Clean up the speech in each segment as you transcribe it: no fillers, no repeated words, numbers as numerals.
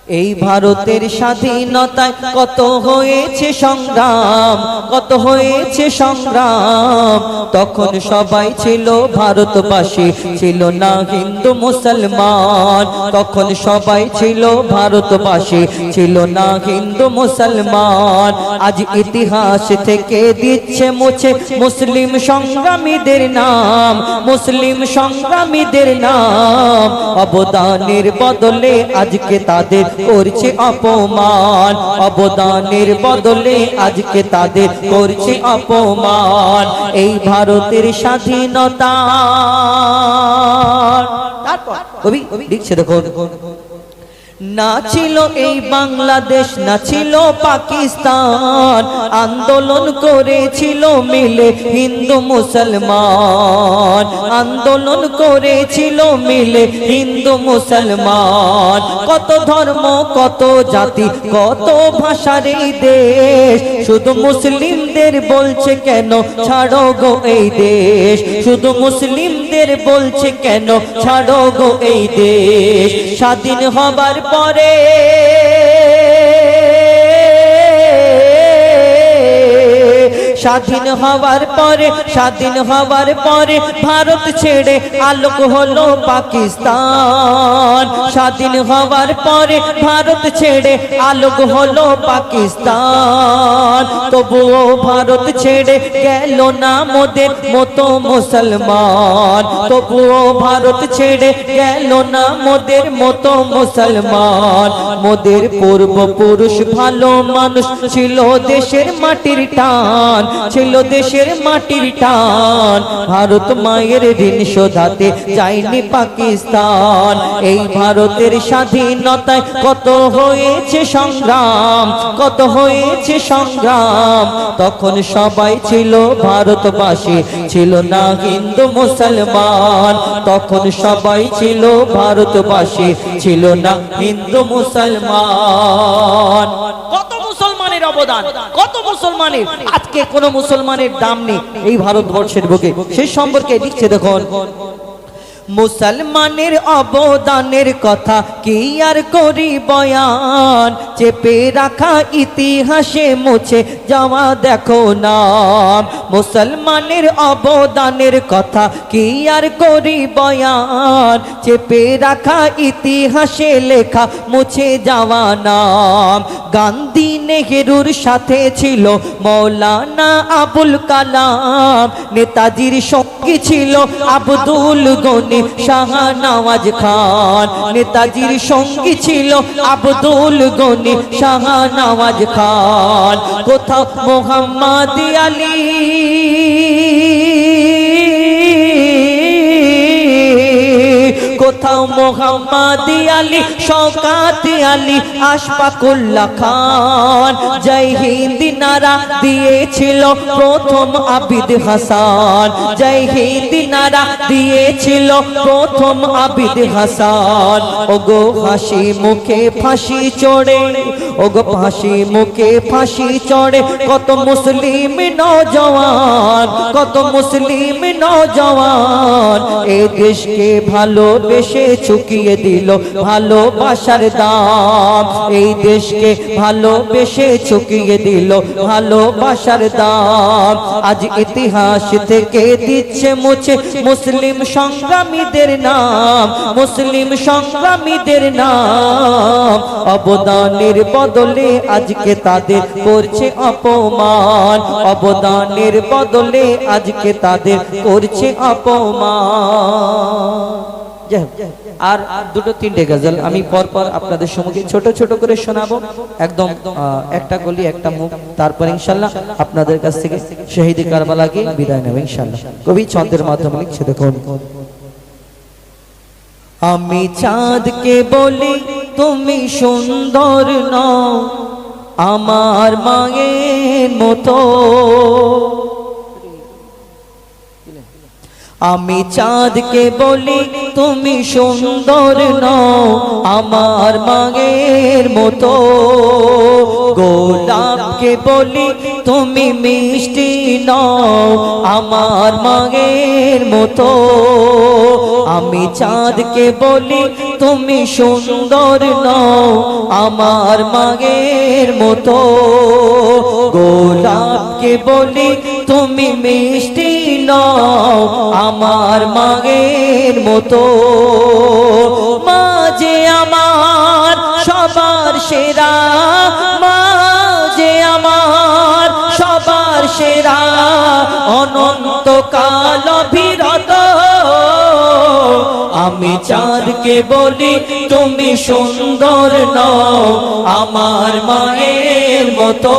এই ভারতের স্বাধীনতায় কত হয়েছে সংগ্রাম, কত হয়েছে সংগ্রাম। তখন সবাই ছিল ভারতবাসী, ছিল না হিন্দু মুসলমান। তখন সবাই ছিল ভারতবাসী, ছিল না হিন্দু মুসলমান। আজ ইতিহাস থেকে দিচ্ছে মুছে মুসলিম সংগ্রামীদের নাম, মুসলিম সংগ্রামীদের নাম। অবদানের বদলে আজকে তাদের করছে অপমান, অবদানের বদলে আজকে তাদের করছে অপমান। এই ভারতের স্বাধীনতা কবি লিখছে দেখুন, না ছিল এই বাংলাদেশ, না ছিল পাকিস্তান। আন্দোলন করেছিল মিলে হিন্দু মুসলমান, আন্দোলন করেছিল মিলে হিন্দু মুসলমান। কত ধর্ম, কত জাতি, কত ভাষার এই দেশ, শুধু মুসলিমদের বলছে কেন ছাড়ো গো এই দেশ, শুধু মুসলিমদের বলছে কেন ছাড়ো গো এই দেশ। স্বাধীন হবার পরে স্বাধীন হওয়ার পরে, স্বাধীন হওয়ার পরে ভারত ছেড়ে আলোক হলো পাকিস্তান। স্বাধীন হওয়ার পরে ভারত ছেড়ে আলোক হলো পাকিস্তান। তবুও ভারত ছেড়ে গেল না মোদের মতো মুসলমান, তবুও ভারত ছেড়ে গেল না মোদের মতো মুসলমান। মোদের পূর্বপুরুষ ভালো মানুষ ছিল, দেশের মাটির টান ছিল, দেশের মাটির টান। ভারত মায়ের ঋণ শোধাতে যায়নি পাকিস্তান। এই ভারতের স্বাধীনতায় কত হয়েছে সংগ্রাম, কত হয়েছে সংগ্রাম। তখন সবাই ছিল ভারতবাসী, ছিল না হিন্দু মুসলমান। তখন সবাই ছিল ভারতবাসী, ছিল না হিন্দু মুসলমান। কত মুসলমানের অবদান, কত মুসলমানের, আজকে কোন মুসলমানের দাম নেই এই ভারতবর্ষের বুকে। সেই সম্পর্কে লিখছে দেখুন, মুসলমানের অবদানের কথা কি আর করি বয়ান। চেপে রাখা ইতিহাসে মুছে যাওয়া দেখো নাম। মুসলমানের অবদানের কথা কি আর করি বয়ান। চেপে রাখা ইতিহাসে লেখা মুছে যাওয়া নাম। গান্ধী নেহেরুর সাথে ছিল মৌলানা আবুল কালাম। নেতাজির সঙ্গী ছিল আব্দুল গনি শাহনওয়াজ খান। নেতাজির সঙ্গী ছিল আব্দুল গনি শাহনওয়াজ খান। কোথাও মোহাম্মদ আলী, কোথাও মোহাম্মদ আলী, শওকত আলী, আশফাকুল্লাহ খান। জয় হিন্দ নারা দিয়েছিল প্রথম আবিদ হাসান। জয় হিন্দ নারা দিয়েছিল প্রথম আবিদ হাসান। ওগো হাসি মুখে ফাঁসি চড়ে, ওগো হাসি মুখে ফাঁসি চড়ে কত মুসলিম নওজওয়ান, কত মুসলিম নওজওয়ান। এ দেশকে ভালোবেসে চুকিয়ে দিল ভালোবাসার দাম। এই দেশকে ভালোবেসে চুকিয়ে দিল ভালোবাসার দাম। আজ ইতিহাস থেকে দিচ্ছে মুছে মুসলিম সংগ্রামীদের নাম, মুসলিম সংগ্রামীদের নাম। অবদানের বদলে আজকে তাদের করছে অপমান, অবদানের বদলে আজকে তাদের করছে অপমান। আর দুটো তিনটে গজল আমি পরপর আপনাদের সম্মুখে ছোট ছোট করে শোনাবো, একদম একটা গলি একটা মুখ। তারপর ইনশাআল্লাহ আপনাদের কাছ থেকে শহীদ কারবালাকে বিদায় নেব ইনশাআল্লাহ। কবি ছন্দের মাধ্যমে লিখছে দেখুন, আমি চাঁদকে বলি তুমি সুন্দর নও আমার মায়ের মতো। আমি চাঁদকে বলি তুমি সুন্দর নও আমার মায়ের মতো। গোলাপ কে বলি তুমি মিষ্টি নও আমার মায়ের মতো, আমি চাঁদকে বলি তুমি সুন্দর নও আমার মায়ের মতো, গোলাপকে বলি তুমি মিষ্টি নও আমার মায়ের মতো, মা যে আমার সবার সেরা, মা যে আমার সবার সেরা, অনন্তকাল অবিরত, আমি চাঁদকে বলি তুমি সুন্দর নও আমার মায়ের মতো,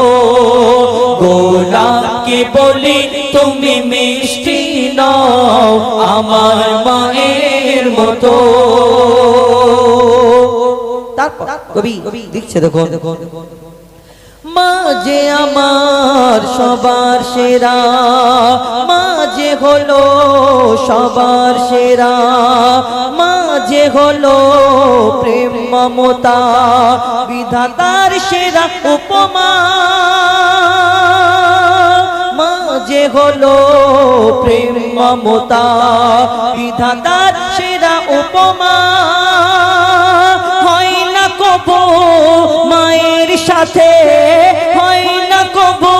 গোলাপকে বলি তুমি মিষ্টি নও আমার মায়ের মতো। তারপর কবি লিখছে দেখো, মা যে আমার সবার সেরা, মা যে হলো সবার সেরা, মা যে হলো প্রেম মমতা বিধাতার সেরা উপমা, মা যে হলো প্রেম মমতা বিধাতার সেরা উপমা, হয় না কবু মায়ের সাথে, হয় না কবু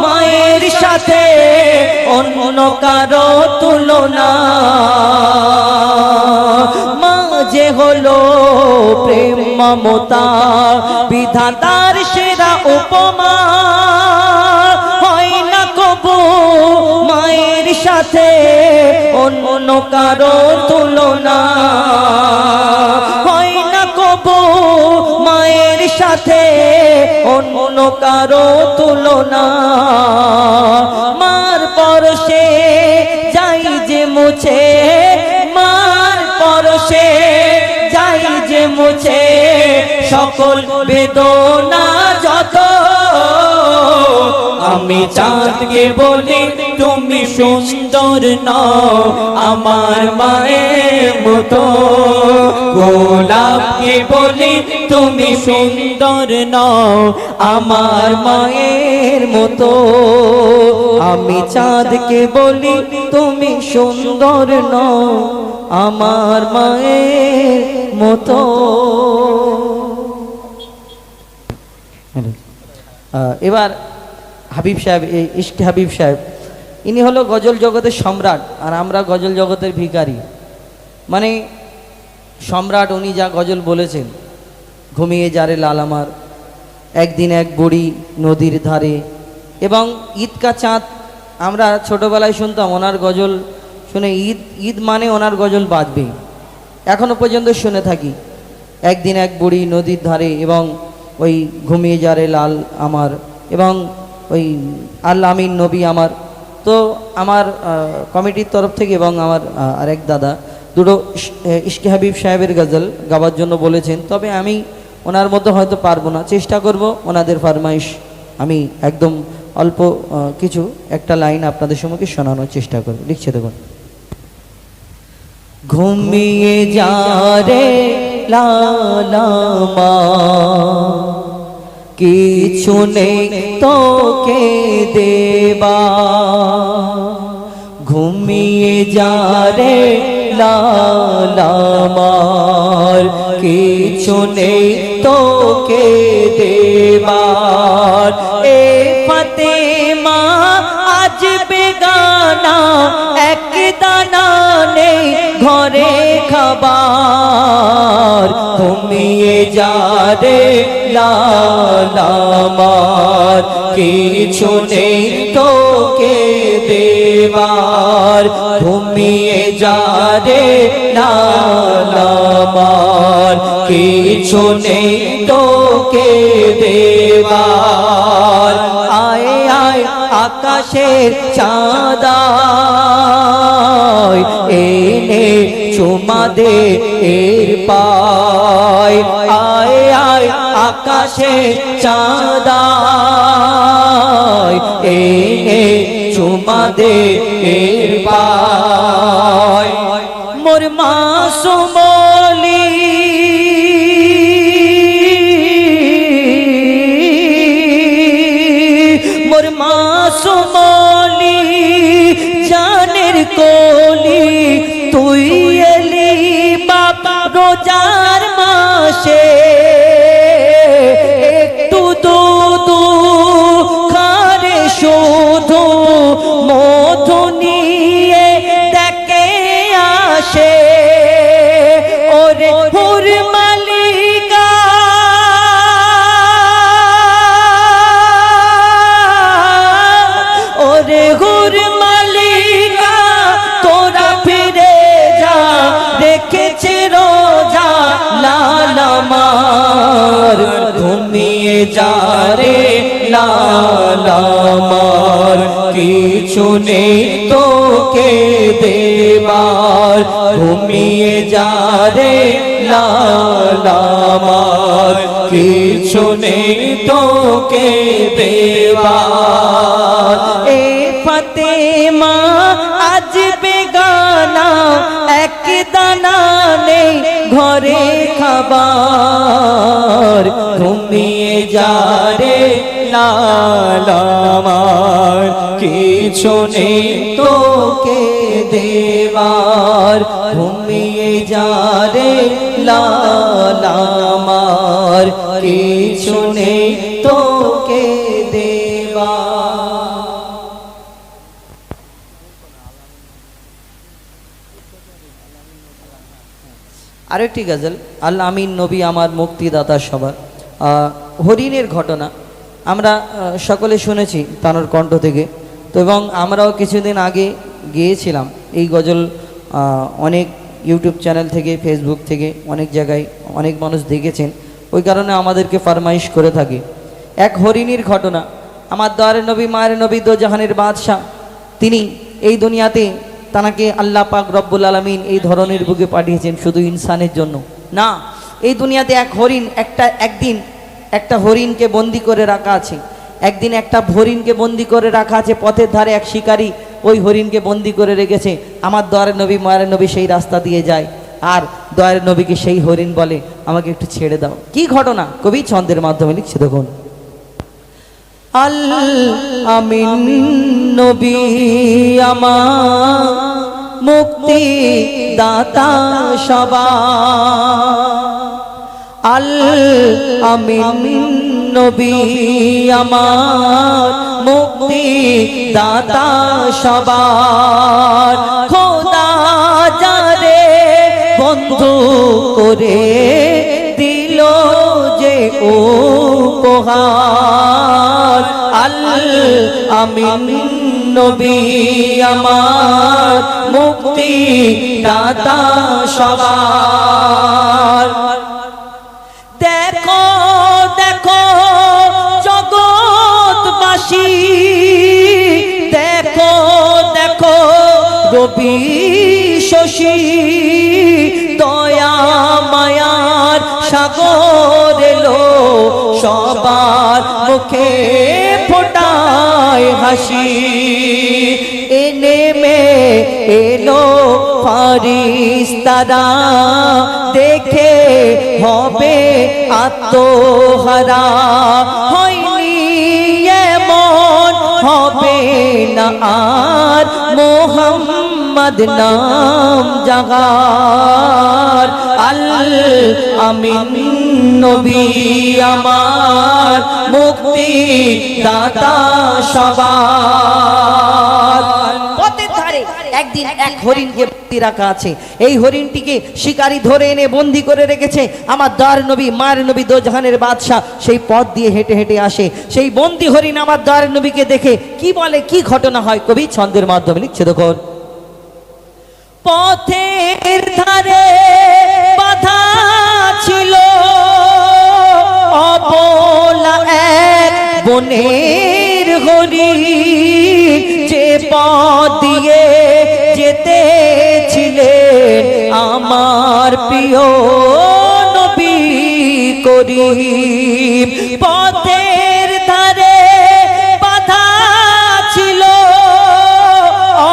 মায়ের সাথে অন্য কারো তুলনা, মা যে হলো প্রেম মমতা বিধাতার সেরা উপমা, হয় না কবু মায়ের সাথে অন্য কারো তুলনা, হয় না কবু মায়ের সাথে অন্য কারো তুলনা, মার পরশে যাই যে মুছে, মার পরশে যাই যে মুছে সকল বেদনা যত, আমি চাঁদকে বলি তুমি সুন্দর নও আমার মায়ের মতো, গোলাপকে বলি তুমি সুন্দর নও আমার মায়ের মতো, আমি চাঁদকে বলি তুমি সুন্দর নও আমার মায়ের মতো। এবার হাবিব সাহেব, ইশকে হাবিব সাহেব, ইনি হলো গজল জগতের সম্রাট আর আমরা গজল জগতের ভিখারি। মানে সম্রাট উনি যা গজল বলেছেন, ঘুমিয়ে যারে লাল আমার, একদিন এক বুড়ি নদীর ধারে, এবং ঈদ কা চাঁদ, আমরা ছোটোবেলায় শুনতাম ওনার গজল শুনে ঈদ ঈদ মানে ওনার গজল বাজবেই, এখনও পর্যন্ত শুনে থাকি। একদিন এক বুড়ি নদীর ধারে, এবং ওই ঘুমিয়ে যারে লাল আমার, এবং ওই আল্লাহ আমিন নবী আমার। তো আমার কমিটির তরফ থেকে এবং আমার আরেক দাদা দুটো ইশকে হাবিব সাহেবের গজল গাওয়ার জন্য বলেছেন, তবে আমি ওনার মতো হয়তো পারবো না, চেষ্টা করব ওনাদের ফরমাইশ আমি একদম অল্প কিছু একটা লাইন আপনাদের সম্মুখে শোনানোর চেষ্টা করব। লিখছে দেখুন, ঘুমিয়ে যা রে লালামা, কিছু নেই তোকে দেবা, ঘুমিয়ে যা রে লালামার, কিছু নেই তোকে দেবার, এ ফাতেমা আজ বেগানা, এক দানা নেই ঘরে খাবার, ঘুমিয়ে যা রে লালামার, কিছু নেই তোকে দেবার, ঘুমিয়ে যা রে লালামার, কিছু নেই তোকে দেবার, আয় আয় আকাশের চাঁদা এনে চুমা দে এর পায়, আয় আয় আকাশে চাঁদা এনে চুমা দে এর পায়, মোর মাসুম যারে লাল আমার, কিছু নেই তোকে দেবার, ঘুমিয়ে যারে লাল আমার, কিছু নেই তোকে দেবার। এ ফাতেমা আজ বেগানা, এক দানা নেই ঘরে খাবার, ঘুমিয়ে যারে লাল আমার, কিছু নেই তোকে দেবার, ঘুমিয়ে যারে লাল আমার, কিছু নেই তোকে দেবার। আরেকটি গজল, আল আমিন নবী আমার মুক্তিদাতা সবার। হরিণের ঘটনা আমরা সকলে শুনেছি তানোর কণ্ঠ থেকে, তো এবং আমরাও কিছুদিন আগে গিয়েছিলাম এই গজল। অনেক ইউটিউব চ্যানেল থেকে, ফেসবুক থেকে, অনেক জায়গায় অনেক মানুষ দেখেছেন, ওই কারণে আমাদেরকে ফরমাইশ করে থাকে। এক হরিণীর ঘটনা। আমার দয়ার নবী, মায়ের নবী, দো জাহানের বাদশাহ, তিনি এই দুনিয়াতে তানাকে আল্লাহ পাক রব্বুল আলামিন এই ধরনের বুকে পাঠিয়েছেন শুধু ইনসানের জন্য না। এই দুনিয়াতে এক হরিণ, একদিন একটা হরিণকে বন্দি করে রাখা আছে। একদিন একটা হরিণকে বন্দি করে রাখা আছে, পথের ধারে এক শিকারী ওই হরিণকে বন্দি করে রেখেছে। আমার দয়ার নবী, মায়ের নবী সেই রাস্তা দিয়ে যায়, আর দয়ার নবীকে সেই হরিণ বলে, আমাকে একটু ছেড়ে দাও। কি ঘটনা কবি ছন্দের মাধ্যমে লিখছে দেখুন। আল আমিন নবী আমার মুক্তি দাতা সবার, আল আমিন নবী আমার মুক্তি দাতা সবার, খোদা যারে বন্ধু করে দিল যে উপহার, আল আমিন নবী আমার মুক্তি দাতা সবার। দেখো দেখো জগৎবাসী, দেখো দেখো রবি শশী, দয়া মায়ার সাগর এলো, সবার মুখে ফোটায় হাসি। নেমে এলো ফারিস্তারা, দেখে হবে আত্মহারা, হয়নি এমন হবে না আর মোহাম্মদ নাম জাগার, আল আমিন নবী আমার মুক্তি দাতা সবার। পথের ধারে একদিন এক হরিণকে বন্দি রাখা আছে। এই হরিণটিকে শিকারী ধরে এনে বন্দি করে রেখেছে। আমার দয়ার নবী, মায়ের নবী, দো জাহানের বাদশাহ সেই পথ দিয়ে হেঁটে হেঁটে আসে। সেই বন্দি হরিণ আমার দয়ার নবীকে দেখে কি বলে, কি ঘটনা হয় কবি ছন্দের মাধ্যমে লিখছে দেখুন। পথের ধারে বাধা ছিল অবলা এক বনের হরিণ, যে পথ দিয়ে যেতেছিলেন আমার প্রিয় নবী করিম। পথের ধারে বাধা ছিল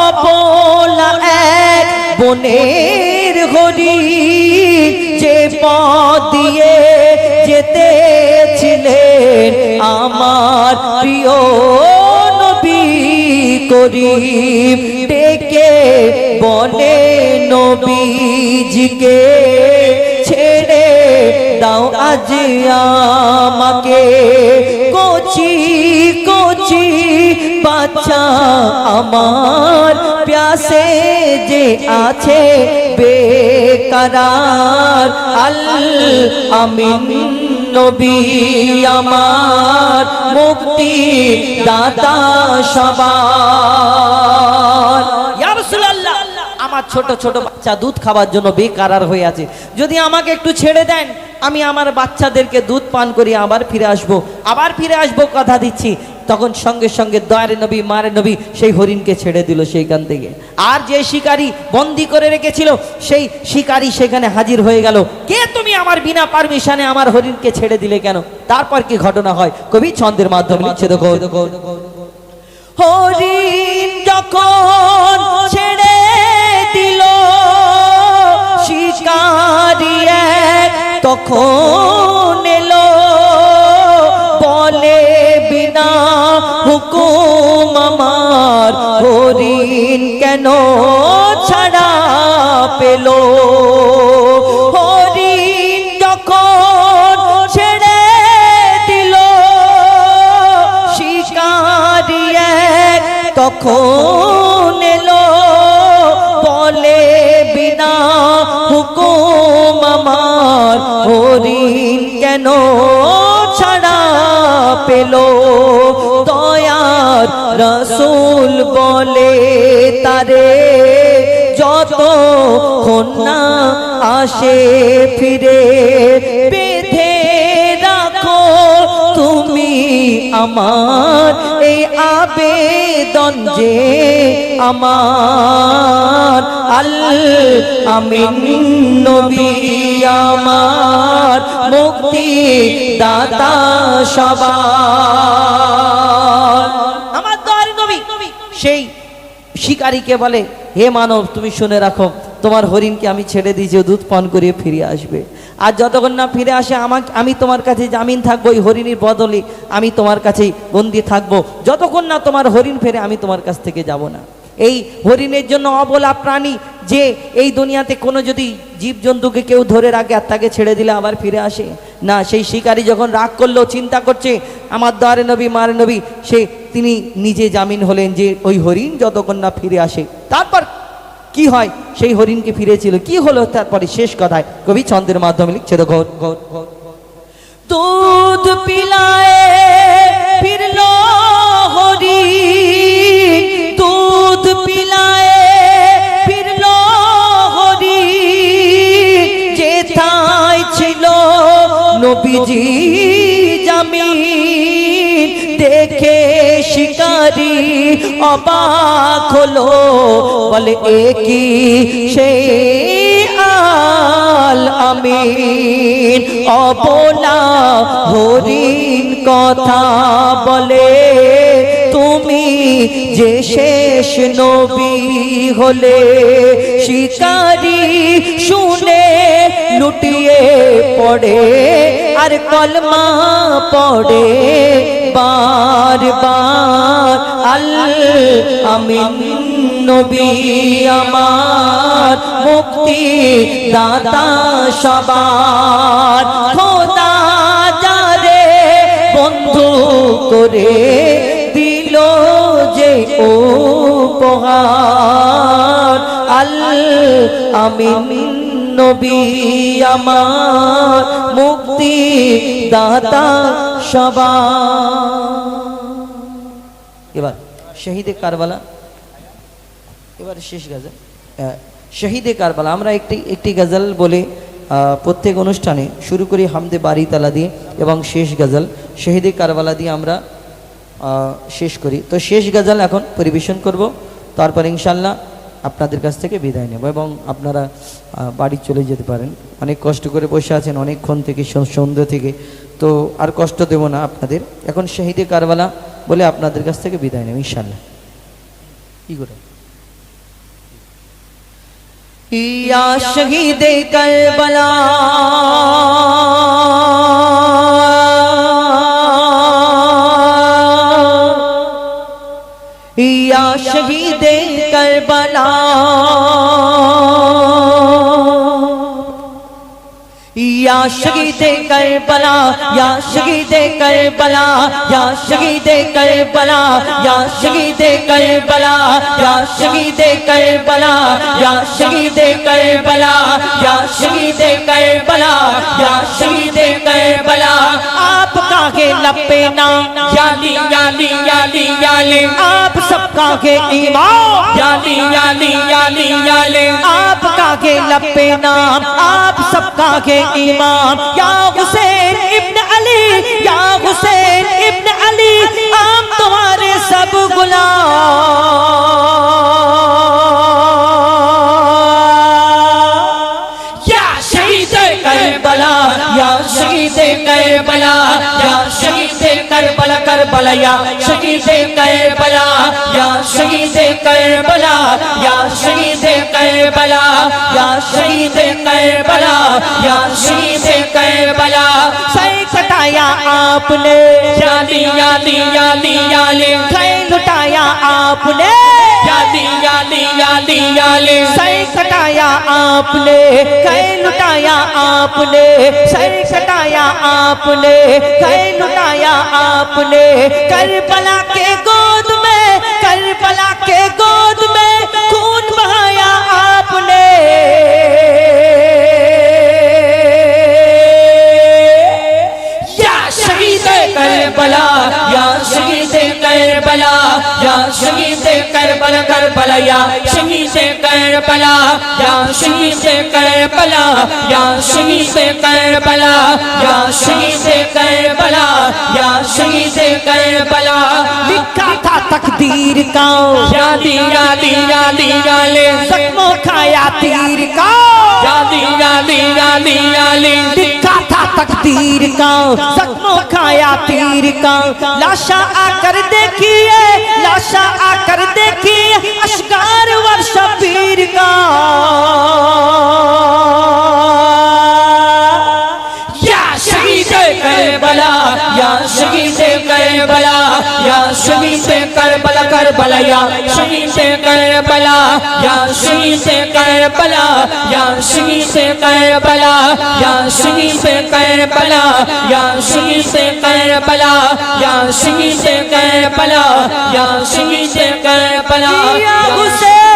অবলা এক বনের হরিণ, যে পথ দিয়ে যেতেছিলেন আমার প্রিয় নবী করিম। ডেকে বলে নবীজিকে, ছেড়ে দাও আজ আমাকে, কচি কচি বাচ্চা আমার প্যাসে যে আছে বেকরার, আল আমিন নবী আমার মুক্তি দাতা সবার। ইয়া রাসূলুল্লাহ, আমার ছোট ছোট বাচ্চা দুধ খাওয়ার জন্য বেকারার হয়ে আছে, যদি আমাকে একটু ছেড়ে দেন আমি আমার বাচ্চাদেরকে দুধ পান করি আবার ফিরে আসবো কথা দিচ্ছি। তখন সঙ্গে সঙ্গে দয়ার নবী মারে নবী সেই হরিণকে ছেড়ে দিল সেইখান থেকে। আর যে শিকারী বন্দি করে রেখেছিল সেই শিকারী সেখানে হাজির হয়ে গেল, কে তুমি আমার বিনা পারমিশনে আমার হরিণকে ছেড়ে দিলে কেন? তারপর কি ঘটনা হয় কবি ছন্দের মাধ্যমে লিখছে দেখো। হরিণ যখন ছেড়ে দিল শিকারী এক তখন এলো, বলে বিনা হুকুম আমার হরিণ কেন ছাড়া পেল? হরিণ যখন ছেড়ে দিল শিকারী এক তখন এলো, বলে বিনা হুকুম আমার হরিণ কেন ছাড়া পেল? দয়ার রাসূল বলে তারে যতক্ষণ না আসে ফিরে, বেঁধে রাখো তুমি আমার এই আবেদন যে আমার আল আমিন নবী আমার মুক্তি দাতা সবার। আমার দয়ার নবী সেই শিকারীকে বলে, হে মানব তুমি শুনে রাখো, তোমার হরিণকে আমি ছেড়ে দিয়েছি, দুধ পান করিয়ে ফিরে আসবে। আর যতক্ষণ না ফিরে আসে আমি তোমার কাছে জামিন থাকবো, এই হরিণের বদলে আমি তোমার কাছেই বন্দি থাকবো। যতক্ষণ না তোমার হরিণ ফেরে আমি তোমার কাছ থেকে যাব না। এই হরিণের জন্য অবলা প্রাণী যে এই দুনিয়াতে কোনো যদি জীবজন্তুকে কেউ ধরে রাখে আর তাকে ছেড়ে দিলে আবার ফিরে আসে না। সেই শিকারী যখন রাগ করলো, চিন্তা করছে, আমার দয়ার নবী মার নবী তিনি নিজে জামিন হলেন যে ওই হরিণ যতক্ষণ না ফিরে আসে। তারপর কি হয়, সেই হরিণকে ফিরেছিল, কি হলো তারপরে শেষ কথায় কবি ছন্দের মাধ্যমে লিখছে দেখো। দুধ পিলায়ে ফিরলো হরিণ, দুধ পিলায়ে ফিরলো হরিণ, যেথায় ছিল নবীজি জামিন, দেখে শিকারী অবাক হলো, বলে একি সেই আল আমিন, অবলা হরিণ কথা বলে, তুমি যে শেষ নবী হলে। শিকারী শুনে লুটিয়ে পড়ে আর কলমা পড়ে বার বার, আল আমিন নবী আমার মুক্তি দাতা সবার। খোদা যারে বন্ধু করে দিল যে উপহার, আল আমিন নবী আমার মুক্তি দাতা সবার। এবার শহীদে কারবালা, এবার শেষ গজল শহীদে কারবালা। আমরা একটি গজল বলে প্রত্যেক অনুষ্ঠানে শুরু করি হামদে বারি তালা দিয়ে এবং শেষ গজল শহীদে কারবালা দিয়ে আমরা শেষ করি। তো শেষ গজল এখন পরিবেশন করব, তারপর ইনশাল্লাহ আপনাদের কাছ থেকে বিদায় নেব এবং আপনারা বাড়ি চলে যেতে পারেন। অনেক কষ্ট করে বসে আছেন অনেকক্ষণ থেকে, সন্ধ্যা থেকে, তো আর কষ্ট দেব না আপনাদের। এখন শহীদে কারবালা বলে আপনাদের কাছ থেকে বিদায় নেব ইনশাল্লাহ। কি করে ইয়া শহীদে কারবালা या शहीदे करबला, या शहीदे करबला, या शहीदे करबला, या शहीदे करबला, या शहीदे करबला, या शहीदे करबला, या शहीदे करबला, या शहीदे करबला, या शहीदे करबला। आपका है लपे नाम याली याली याली याली, आप सबका के इमाम आपका के लपे नाम आप सबका के इमाम या हुसैन इब्न अली या हुसैन इब्न अली हम तुम्हारे सब गुलाम या शहीद करबला या शहीद करबला या शहीद करबला करबला या शहीद करबला या शहीद करबला या शहीद करबला या शहीद करबला या शहीद करबला सर कटाया आपने याली याली याली याली सर कटाया आपने याली याली याली याली सर कटाया आपने कई लुटाया आपने सर कटाया आपने कई लुटाया आपने करबला के गोद में करबला के गोद में खून बहाया आपने या शहीद करबला या शहीद करबला या शहीद करबला करबला या शहीद करबला या शहीद करबला या शहीद करबला या शहीद करबला या शहीद करबला लिखा था तकदीर का यादी यादी यादी याले जख्मों खाया तीर का यादी यादी यादी याले लिखा था तकदीर का जख्मों खाया तीर का लाशा आकर देखिए लाशा आकर देखिए अशगार वर शबीर का या शहीद करबला या शहीद करबला या शहीद करबला करबला या शहीद करबला या शहीद करबला या शहीद करबला या शहीद करबला या शहीद करबला या शहीद करबला या शहीद करबला या हुसैन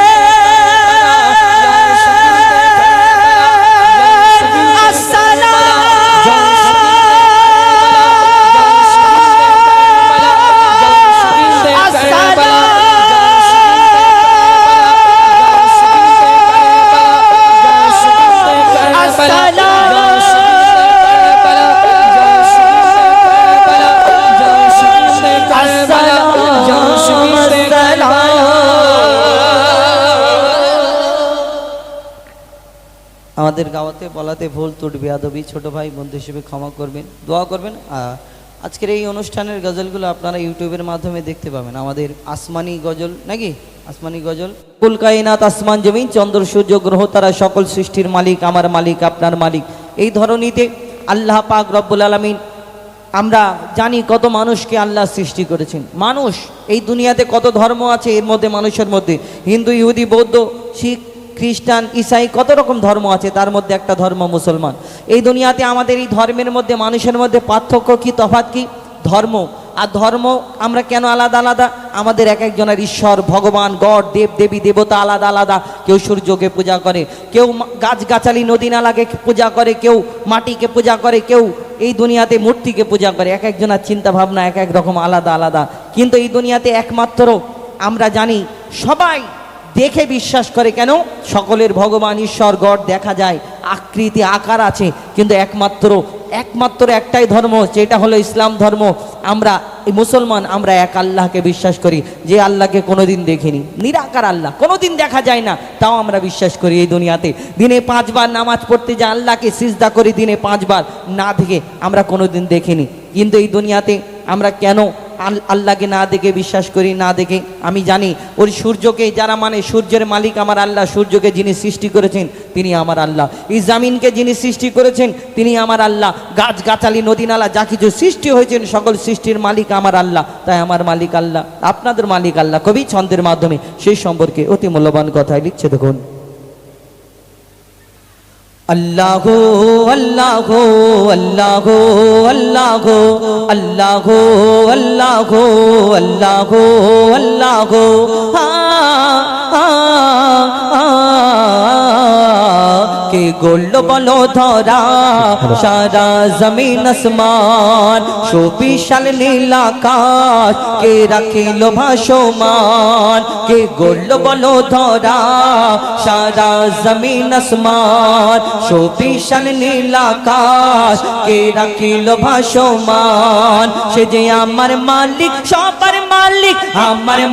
আমাদের গাওয়াতে বলাতে ভুল ত্রুটি বেয়াদবি ছোট ভাই বন্ধু হিসেবে ক্ষমা করবেন দোয়া করবেন আজকের এই অনুষ্ঠানের গজলগুলো আপনারা ইউটিউবের মাধ্যমে দেখতে পাবেন আমাদের আসমানি গজল নাকি আসমানি গজল কুল কায়নাত আসমান জমিন চন্দ্র সূর্য গ্রহ তারা সকল সৃষ্টির মালিক আমার মালিক আপনার মালিক এই ধরনীতে আল্লাহ পাক রব্বুল আলামিন আমরা জানি কত মানুষকে আল্লাহ সৃষ্টি করেছেন মানুষ এই দুনিয়াতে কত ধর্ম আছে এর মধ্যে মানুষের মধ্যে হিন্দু ইহুদি বৌদ্ধ শিখ খ্রিস্টান ইসাই কত রকম ধর্ম আছে তার মধ্যে একটা ধর্ম মুসলমান এই দুনিয়াতে আমাদের এই ধর্মের মধ্যে মানুষের মধ্যে পার্থক্য কি তফাৎ কি ধর্ম আর ধর্ম আমরা কেন আলাদা আলাদা আমাদের এক একজনের ঈশ্বর ভগবান গড দেব দেবী দেবতা আলাদা আলাদা কেউ সূর্যকে পূজা করে কেউ গাছগাছালি নদী নালাকে পূজা করে কেউ মাটিকে পূজা করে কেউ এই দুনিয়াতে মূর্তিকে পূজা করে এক একজনের চিন্তা ভাবনা এক এক রকম আলাদা আলাদা কিন্তু এই দুনিয়াতে একমাত্র আমরা জানি সবাই দেখে বিশ্বাস করে কেন সকলের ভগবান ঈশ্বর গড দেখা যায় আকৃতি আকার আছে কিন্তু একমাত্র একটাই ধর্ম যেটা হলো ইসলাম ধর্ম আমরা এই মুসলমান আমরা এক আল্লাহকে বিশ্বাস করি যে আল্লাহকে কোনোদিন দেখিনি নিরাকার আল্লাহ কোনোদিন দেখা যায় না তাও আমরা বিশ্বাস করি এই দুনিয়াতে দিনে 5 বার নামাজ পড়তে যে আল্লাহকে সিজদা করি দিনে 5 বার না দেখে আমরা কোনোদিন দেখিনি কিন্তু এই দুনিয়াতে আমরা কেন আল্লাহকে না দেখে বিশ্বাস করি না দেখে আমি জানি ওই সূর্যকে যারা মানে সূর্যের মালিক আমার আল্লাহ সূর্যকে যিনি সৃষ্টি করেছেন তিনি আমার আল্লাহ এই জমিনকে যিনি সৃষ্টি করেছেন তিনি আমার আল্লাহ গাছগাছালি নদী নালা যা কিছু সৃষ্টি হয়েছেন সকল সৃষ্টির মালিক আমার আল্লাহ তাই আমার মালিক আল্লাহ আপনাদের মালিক আল্লাহ কবি ছন্দের মাধ্যমে সেই সম্পর্কে অতি মূল্যবান কথাই লিখছে দেখুন अल्लाह अल्लाह अल्लाह अल्लाह अल्लाह अल्लाह अल्लाह अल्लाह के গড়ল বলো ধরা সারা জমিন আসমান সুবিশাল নীল আকাশ কে রাখিল ভাসমান কে গড়ল বলো ধরা সারা জমিন আসমান সুবিশাল নীল আকাশ কে রাখিল ভাসমান সে যে আমার মালিক সবার মালিক আমার